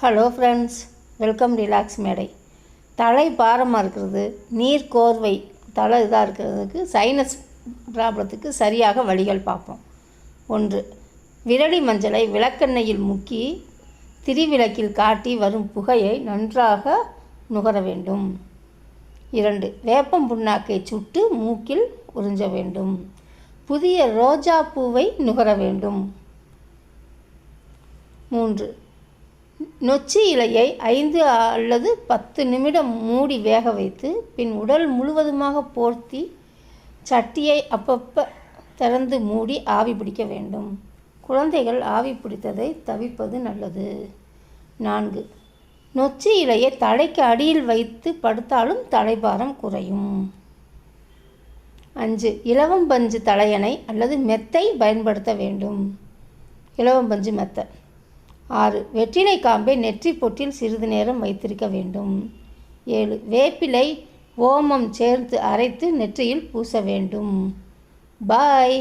Hello friends, welcome relax மேடை. தலை பாரமாக இருக்கிறது, நீர் கோர்வை, தலை இதாக இருக்கிறதுக்கு, சைனஸ் ப்ராப்ளத்துக்கு சரியாக வழிகள் பார்ப்போம். 1. விரலி மஞ்சளை விளக்கெண்ணெயில் முக்கி திரிவிளக்கில் காட்டி வரும் புகையை நன்றாக நுகர வேண்டும். 2. வேப்பம் புண்ணாக்கை சுட்டு மூக்கில் உறிஞ்ச வேண்டும். புதிய ரோஜா பூவை நுகர வேண்டும். 3. நொச்சி இலையை 5 அல்லது 10 நிமிடம் மூடி வேக வைத்து பின் உடல் முழுவதுமாக போர்த்தி சட்டியை அப்பப்போ திறந்து மூடி ஆவி பிடிக்க வேண்டும். குழந்தைகள் ஆவி பிடித்ததை தவிர்ப்பது நல்லது. 4. நொச்சி இலையை தலைக்கு அடியில் வைத்து படுத்தாலும் தலைபாரம் குறையும். 5. இலவம்பஞ்சு தலையணை அல்லது மெத்தை பயன்படுத்த வேண்டும். இலவம்பஞ்சு மெத்தை. 6. வெற்றிலை காம்பை நெற்றி பொட்டில் சிறிது நேரம் வைத்திருக்க வேண்டும். 7. வேப்பிலை ஓமம் சேர்த்து அரைத்து நெற்றியில் பூச வேண்டும். பாய்.